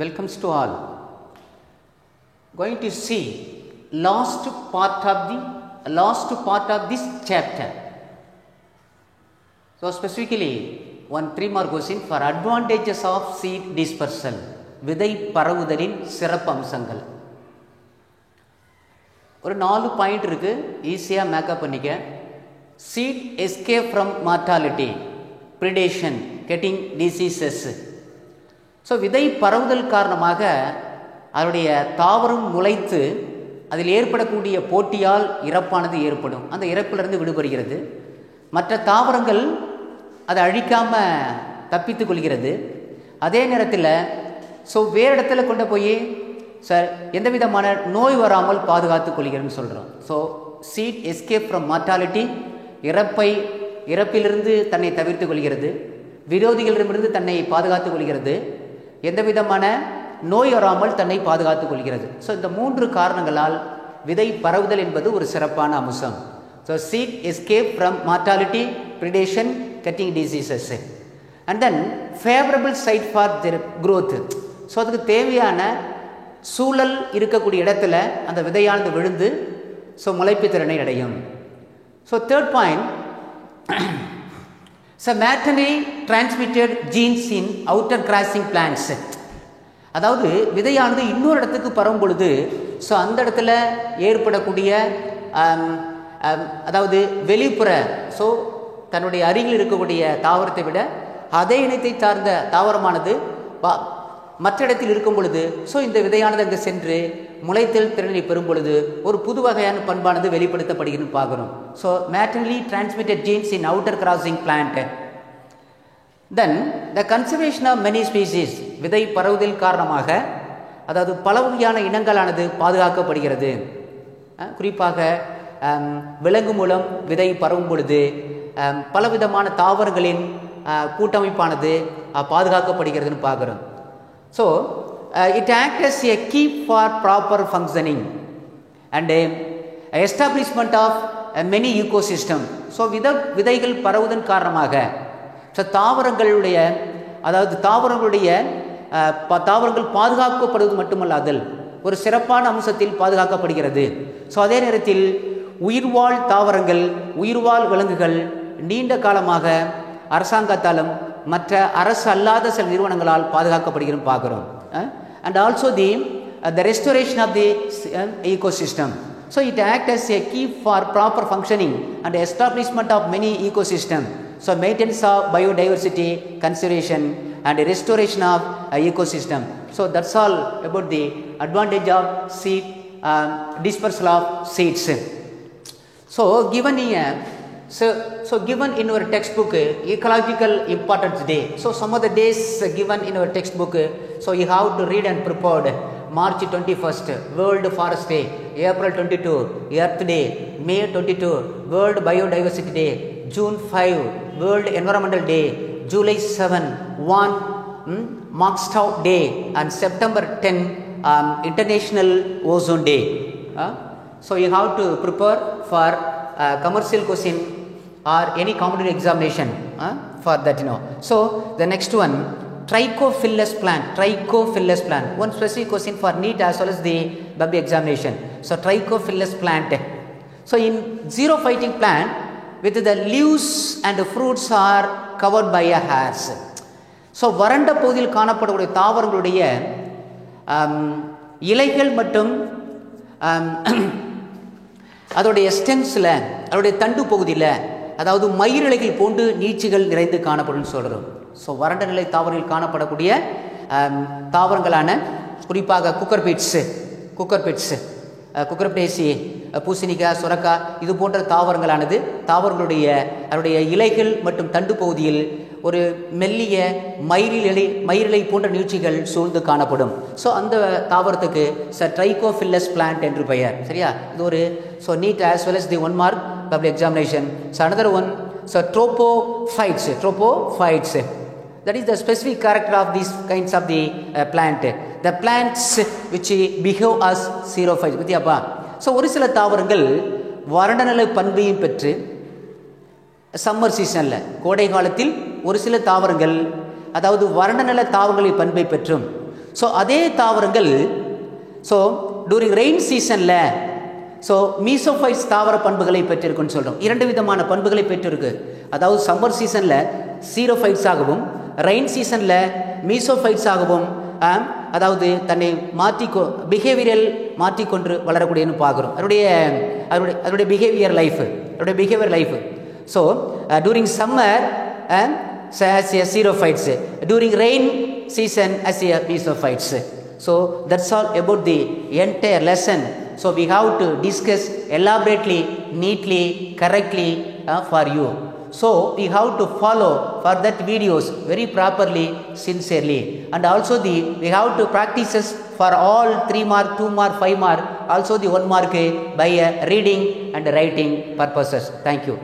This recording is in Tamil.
Welcomes to all. Going to see last part of this chapter. So specifically, one 3-mark question for advantages of seed dispersal. விதை பரவுதலின் சிறப்பு அம்சங்கள். ஒரு 4 பாயிண்ட் இருக்கு, ஈஸியா மேக்கப் பண்ணிக்க. Seed escape from mortality, predation, getting diseases. So விதை பரவுதல் காரணமாக அதனுடைய தாவரம் முளைத்து அதில் ஏற்படக்கூடிய போட்டியால் இறப்பானது ஏற்படும். அந்த இறப்பிலிருந்து விடுபடுகிறது. மற்ற தாவரங்கள் அதை அழிக்காமல் தப்பித்து கொள்கிறது. அதே நேரத்தில் வேறு இடத்துல கொண்டு போய் எந்த விதமான நோய் வராமல் பாதுகாத்து கொள்கிறதுன்னு சொல்கிறோம். So seed escape from mortality, இறப்பிலிருந்து தன்னை தவிர்த்து கொள்கிறது, விரோதிகளிடமிருந்து தன்னை பாதுகாத்து கொள்கிறது, எந்த விதமான நோய் வராமல் தன்னை பாதுகாத்து கொள்கிறது. ஸோ இந்த 3 காரணங்களால் விதை பரவுதல் என்பது ஒரு சிறப்பான அம்சம். So seed escape from mortality, predation, getting diseases, and then favorable site for their growth. So அதுக்கு தேவையான சூழல் இருக்கக்கூடிய இடத்துல அந்த விதையானது விழுந்து முளைப்பு திறனை அடையும். So third point, maternally transmitted genes in outer crossing plants. அதாவது விதையானது இன்னொரு இடத்துக்கு பரவும் பொழுது அந்த இடத்துல ஏற்படக்கூடிய அதாவது வெளிப்புற தன்னுடைய அருகில் இருக்கக்கூடிய தாவரத்தை விட அதே இனத்தை சார்ந்த தாவரமானது மற்ற இடத்தில் இருக்கும் பொழுது இந்த விதையானது அங்கே சென்று முளைத்தல் திறனை பெறும் பொழுது ஒரு புது வகையான பண்பானது வெளிப்படுத்தப்படுகிறது பார்க்கிறோம். So maternally transmitted genes in outer crossing plant. Then the conservation of many species, விதை பரவுதல் காரணமாக அதாவது பல வகையான இனங்களானது பாதுகாக்கப்படுகிறது. குறிப்பாக விலங்கு மூலம் விதை பரவும் பொழுது பலவிதமான தாவரங்களின் கூட்டமைப்பானது பாதுகாக்கப்படுகிறதுன்னு பார்க்குறோம். So it acts as a key for proper functioning and establishment of many ecosystem. So விதைகள் பரவுதல் காரணமாக தாவரங்களுடைய தாவரங்கள் பாதுகாக்கப்படுவது மட்டுமல்லாதல் ஒரு சிறப்பான அம்சத்தில் பாதுகாக்கப்படுகிறது. ஸோ அதே நேரத்தில் உயிர்வாழ் தாவரங்கள், உயிர்வாழ் விலங்குகள் நீண்ட காலமாக அரசாங்கத்தாலும் மற்ற அரசு அல்லாத சில நிறுவனங்களால் பாதுகாக்கப்படுகிறது பார்க்கிறோம். and also the restoration of the ecosystem. So it acts as a key for proper functioning and establishment of many ecosystem. So maintenance of biodiversity, conservation and restoration of ecosystem. So that's all about the advantage of seed dispersal of seeds. So given here, given in our textbook ecological importance day. So some of the days given in our textbook, so you have to read and prepare. March 21st World Forest Day, April 22 Earth Day, May 22 World Biodiversity Day, June 5 World Environmental Day, July 7 Markstow Day, and September 10 International Ozone Day. So you have to prepare for commercial question or any competitive examination for that, So the next one, Trichophilus plant. One specific question for NEET as well as the WB examination. So Trichophilus plant. So in xerophytic plant, with the leaves and the fruits are covered by a hairs. So வறண்ட பகுதியில் காணப்படக்கூடிய தாவரங்களுடைய இலைகள் மற்றும் அதோடைய ஸ்டெம்ஸில், அதோடைய தண்டு பகுதியில், அதாவது மயிர் இலைகள் போன்று நீட்சிகள் நிறைந்து காணப்படும் சொல்கிறோம். ஸோ வறண்ட நிலை தாவரங்களில் காணப்படக்கூடிய தாவரங்களான குறிப்பாக குக்கர்பேசி, பூசணிக்காய், சுரக்காய் இது போன்ற தாவரங்களானது அதனுடைய இலைகள் மற்றும் தண்டு பகுதியில் ஒரு மெல்லிய மயிரிலை போன்ற நீட்சிகள் சூழ்ந்து காணப்படும். ஸோ அந்த தாவரத்துக்கு ட்ரைகோஃபில்லஸ் பிளான்ட் என்று பெயர். சரியா? இது ஒரு NEET as well as the 1 mark public examination. So another one, tropophytes. That is the specific character of these kinds of the plant. The plants which behave as xerophytes. வித்தியாப்பா. ஸோ ஒரு சில தாவரங்கள் வறண்ட நிலை பண்பையும் பெற்று சம்மர் சீசனில் கோடை காலத்தில் ஒரு சில தாவரங்கள் அதாவது வறண்ட நில தாவரங்களின் பண்பை பெற்றும் ஸோ அதே தாவரங்கள் ஸோ டூரிங் ரெயின் சீசனில் ஸோ மீசோஃபைட்ஸ் தாவர பண்புகளை பெற்றிருக்குன்னு சொல்கிறோம். 2 விதமான பண்புகளை பெற்றிருக்கு. அதாவது சம்மர் சீசனில் சீரோஃபைட்ஸ் ஆகவும் ரெயின் சீசனில் மீசோஃபைட்ஸ் ஆகவும் அதாவது தன்னை பிஹேவியரல் மாற்றிக்கொண்டு வளரக்கூடியன்னு பார்க்குறோம். அதனுடைய behaviour life so during summer as a xerophytes, during rain season as a mesophytes. So that's all about the entire lesson. So we have to discuss elaborately, neatly, correctly for you. So we have to follow for that videos very properly, sincerely, and also we have to practices for all 3 mark, 2 mark, 5 mark, also the 1 mark by reading and writing purposes. Thank you.